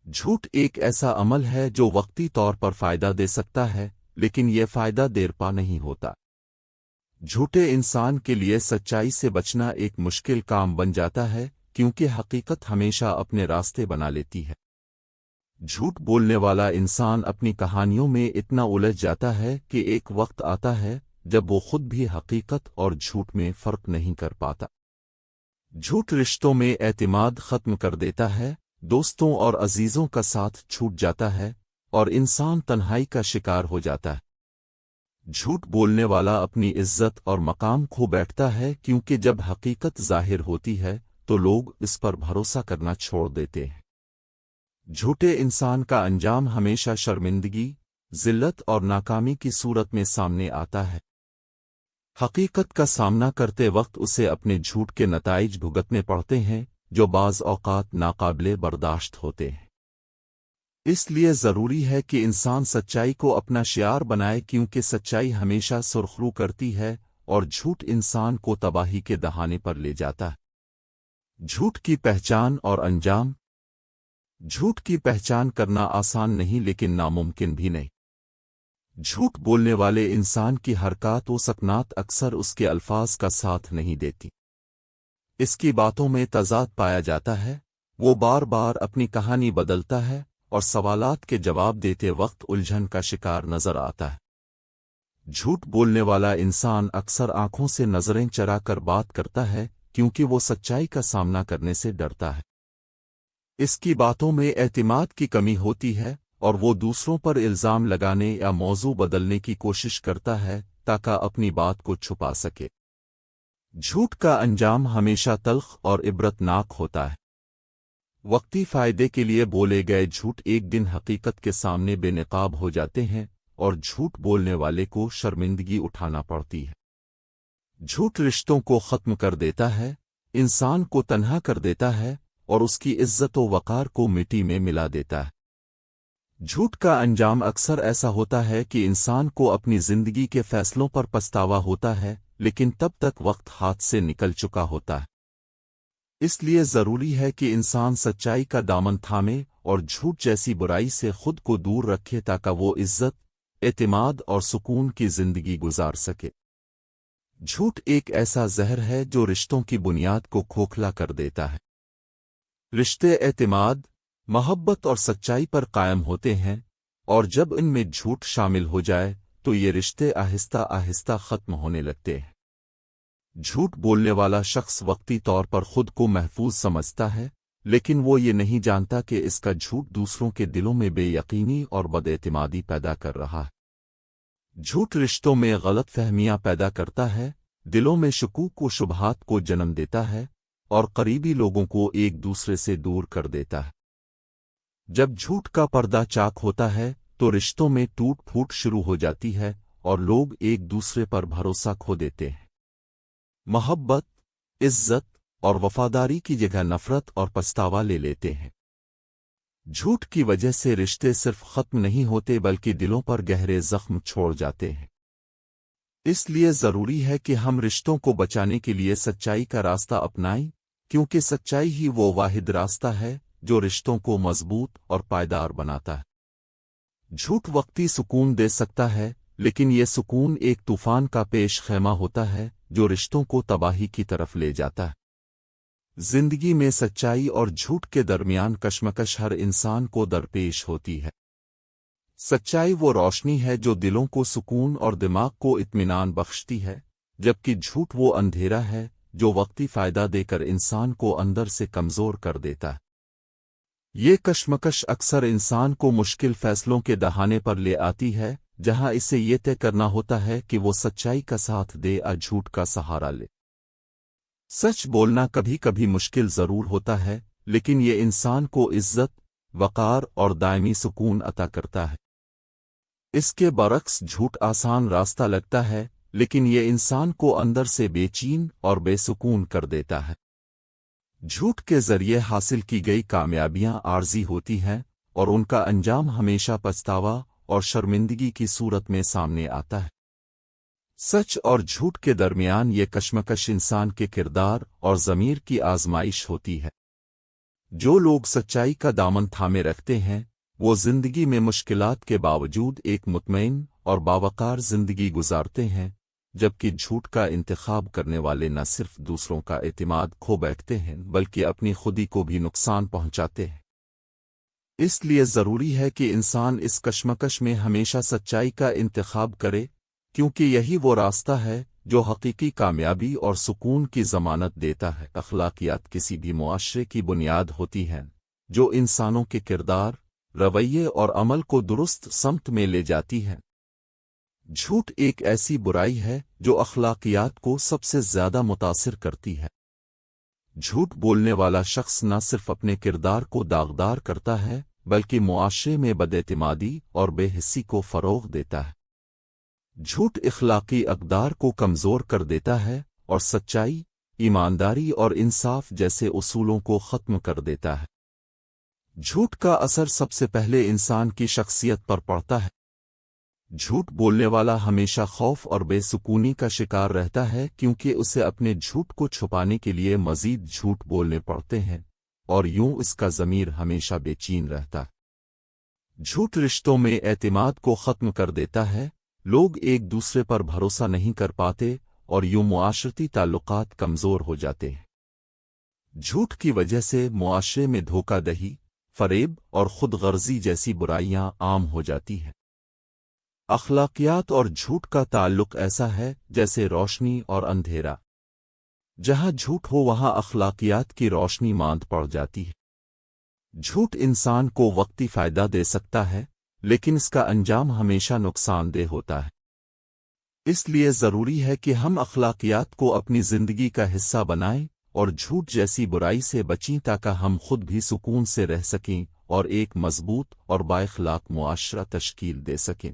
جھوٹ ایک ایسا عمل ہے جو وقتی طور پر فائدہ دے سکتا ہے، لیکن یہ فائدہ دیر پا نہیں ہوتا۔ جھوٹے انسان کے لیے سچائی سے بچنا ایک مشکل کام بن جاتا ہے، کیونکہ حقیقت ہمیشہ اپنے راستے بنا لیتی ہے۔ جھوٹ بولنے والا انسان اپنی کہانیوں میں اتنا الجھ جاتا ہے کہ ایک وقت آتا ہے جب وہ خود بھی حقیقت اور جھوٹ میں فرق نہیں کر پاتا۔ جھوٹ رشتوں میں اعتماد ختم کر دیتا ہے، دوستوں اور عزیزوں کا ساتھ چھوٹ جاتا ہے، اور انسان تنہائی کا شکار ہو جاتا ہے۔ جھوٹ بولنے والا اپنی عزت اور مقام کھو بیٹھتا ہے، کیونکہ جب حقیقت ظاہر ہوتی ہے تو لوگ اس پر بھروسہ کرنا چھوڑ دیتے ہیں۔ جھوٹے انسان کا انجام ہمیشہ شرمندگی، ذلت اور ناکامی کی صورت میں سامنے آتا ہے۔ حقیقت کا سامنا کرتے وقت اسے اپنے جھوٹ کے نتائج بھگتنے پڑتے ہیں، جو بعض اوقات ناقابل برداشت ہوتے ہیں۔ اس لیے ضروری ہے کہ انسان سچائی کو اپنا شعار بنائے، کیونکہ سچائی ہمیشہ سرخرو کرتی ہے اور جھوٹ انسان کو تباہی کے دہانے پر لے جاتا ہے۔ جھوٹ کی پہچان اور انجام۔ جھوٹ کی پہچان کرنا آسان نہیں، لیکن ناممکن بھی نہیں۔ جھوٹ بولنے والے انسان کی حرکات و سکنات اکثر اس کے الفاظ کا ساتھ نہیں دیتی۔ اس کی باتوں میں تضاد پایا جاتا ہے، وہ بار بار اپنی کہانی بدلتا ہے اور سوالات کے جواب دیتے وقت الجھن کا شکار نظر آتا ہے۔ جھوٹ بولنے والا انسان اکثر آنکھوں سے نظریں چرا کر بات کرتا ہے، کیونکہ وہ سچائی کا سامنا کرنے سے ڈرتا ہے۔ اس کی باتوں میں اعتماد کی کمی ہوتی ہے، اور وہ دوسروں پر الزام لگانے یا موضوع بدلنے کی کوشش کرتا ہے تاکہ اپنی بات کو چھپا سکے۔ جھوٹ کا انجام ہمیشہ تلخ اور عبرتناک ہوتا ہے۔ وقتی فائدے کے لیے بولے گئے جھوٹ ایک دن حقیقت کے سامنے بے نقاب ہو جاتے ہیں، اور جھوٹ بولنے والے کو شرمندگی اٹھانا پڑتی ہے۔ جھوٹ رشتوں کو ختم کر دیتا ہے، انسان کو تنہا کر دیتا ہے، اور اس کی عزت و وقار کو مٹی میں ملا دیتا ہے۔ جھوٹ کا انجام اکثر ایسا ہوتا ہے کہ انسان کو اپنی زندگی کے فیصلوں پر پچھتاوا ہوتا ہے، لیکن تب تک وقت ہاتھ سے نکل چکا ہوتا ہے۔ اس لیے ضروری ہے کہ انسان سچائی کا دامن تھامے اور جھوٹ جیسی برائی سے خود کو دور رکھے تاکہ وہ عزت، اعتماد اور سکون کی زندگی گزار سکے۔ جھوٹ ایک ایسا زہر ہے جو رشتوں کی بنیاد کو کھوکھلا کر دیتا ہے۔ رشتے اعتماد، محبت اور سچائی پر قائم ہوتے ہیں، اور جب ان میں جھوٹ شامل ہو جائے تو یہ رشتے آہستہ آہستہ ختم ہونے لگتے ہیں۔ جھوٹ بولنے والا شخص وقتی طور پر خود کو محفوظ سمجھتا ہے، لیکن وہ یہ نہیں جانتا کہ اس کا جھوٹ دوسروں کے دلوں میں بے یقینی اور بد اعتمادی پیدا کر رہا ہے۔ جھوٹ رشتوں میں غلط فہمیاں پیدا کرتا ہے، دلوں میں شکوک و شبہات کو جنم دیتا ہے، اور قریبی لوگوں کو ایک دوسرے سے دور کر دیتا ہے۔ جب جھوٹ کا پردہ چاک ہوتا ہے تو رشتوں میں ٹوٹ پھوٹ شروع ہو جاتی ہے، اور لوگ ایک دوسرے پر بھروسہ کھو دیتے ہیں۔ محبت، عزت اور وفاداری کی جگہ نفرت اور پچھتاوا لے لیتے ہیں۔ جھوٹ کی وجہ سے رشتے صرف ختم نہیں ہوتے بلکہ دلوں پر گہرے زخم چھوڑ جاتے ہیں۔ اس لیے ضروری ہے کہ ہم رشتوں کو بچانے کے لیے سچائی کا راستہ اپنائیں، کیونکہ سچائی ہی وہ واحد راستہ ہے جو رشتوں کو مضبوط اور پائیدار بناتا ہے۔ جھوٹ وقتی سکون دے سکتا ہے، لیکن یہ سکون ایک طوفان کا پیش خیمہ ہوتا ہے جو رشتوں کو تباہی کی طرف لے جاتا ہے۔ زندگی میں سچائی اور جھوٹ کے درمیان کشمکش ہر انسان کو درپیش ہوتی ہے۔ سچائی وہ روشنی ہے جو دلوں کو سکون اور دماغ کو اطمینان بخشتی ہے، جبکہ جھوٹ وہ اندھیرا ہے جو وقتی فائدہ دے کر انسان کو اندر سے کمزور کر دیتا ہے۔ یہ کشمکش اکثر انسان کو مشکل فیصلوں کے دہانے پر لے آتی ہے، جہاں اسے یہ طے کرنا ہوتا ہے کہ وہ سچائی کا ساتھ دے یا جھوٹ کا سہارا لے۔ سچ بولنا کبھی کبھی مشکل ضرور ہوتا ہے، لیکن یہ انسان کو عزت، وقار اور دائمی سکون عطا کرتا ہے۔ اس کے برعکس جھوٹ آسان راستہ لگتا ہے، لیکن یہ انسان کو اندر سے بے چین اور بے سکون کر دیتا ہے۔ جھوٹ کے ذریعے حاصل کی گئی کامیابیاں عارضی ہوتی ہیں، اور ان کا انجام ہمیشہ پچھتاوا اور شرمندگی کی صورت میں سامنے آتا ہے۔ سچ اور جھوٹ کے درمیان یہ کشمکش انسان کے کردار اور ضمیر کی آزمائش ہوتی ہے۔ جو لوگ سچائی کا دامن تھامے رکھتے ہیں وہ زندگی میں مشکلات کے باوجود ایک مطمئن اور باوقار زندگی گزارتے ہیں، جبکہ جھوٹ کا انتخاب کرنے والے نہ صرف دوسروں کا اعتماد کھو بیٹھتے ہیں بلکہ اپنی خودی کو بھی نقصان پہنچاتے ہیں۔ اس لیے ضروری ہے کہ انسان اس کشمکش میں ہمیشہ سچائی کا انتخاب کرے، کیونکہ یہی وہ راستہ ہے جو حقیقی کامیابی اور سکون کی ضمانت دیتا ہے۔ اخلاقیات کسی بھی معاشرے کی بنیاد ہوتی ہیں جو انسانوں کے کردار، رویے اور عمل کو درست سمت میں لے جاتی ہے۔ جھوٹ ایک ایسی برائی ہے جو اخلاقیات کو سب سے زیادہ متاثر کرتی ہے۔ جھوٹ بولنے والا شخص نہ صرف اپنے کردار کو داغدار کرتا ہے بلکہ معاشرے میں بداعتمادی اور بے حسی کو فروغ دیتا ہے۔ جھوٹ اخلاقی اقدار کو کمزور کر دیتا ہے اور سچائی، ایمانداری اور انصاف جیسے اصولوں کو ختم کر دیتا ہے۔ جھوٹ کا اثر سب سے پہلے انسان کی شخصیت پر پڑتا ہے۔ جھوٹ بولنے والا ہمیشہ خوف اور بے سکونی کا شکار رہتا ہے، کیونکہ اسے اپنے جھوٹ کو چھپانے کے لیے مزید جھوٹ بولنے پڑتے ہیں، اور یوں اس کا ضمیر ہمیشہ بے چین رہتا ہے۔ جھوٹ رشتوں میں اعتماد کو ختم کر دیتا ہے، لوگ ایک دوسرے پر بھروسہ نہیں کر پاتے اور یوں معاشرتی تعلقات کمزور ہو جاتے ہیں۔ جھوٹ کی وجہ سے معاشرے میں دھوکہ دہی، فریب اور خود غرضی جیسی برائیاں عام ہو جاتی ہیں۔ اخلاقیات اور جھوٹ کا تعلق ایسا ہے جیسے روشنی اور اندھیرا۔ جہاں جھوٹ ہو وہاں اخلاقیات کی روشنی ماند پڑ جاتی ہے۔ جھوٹ انسان کو وقتی فائدہ دے سکتا ہے، لیکن اس کا انجام ہمیشہ نقصان دہ ہوتا ہے۔ اس لیے ضروری ہے کہ ہم اخلاقیات کو اپنی زندگی کا حصہ بنائیں اور جھوٹ جیسی برائی سے بچیں تاکہ ہم خود بھی سکون سے رہ سکیں اور ایک مضبوط اور بااخلاق معاشرہ تشکیل دے سکیں۔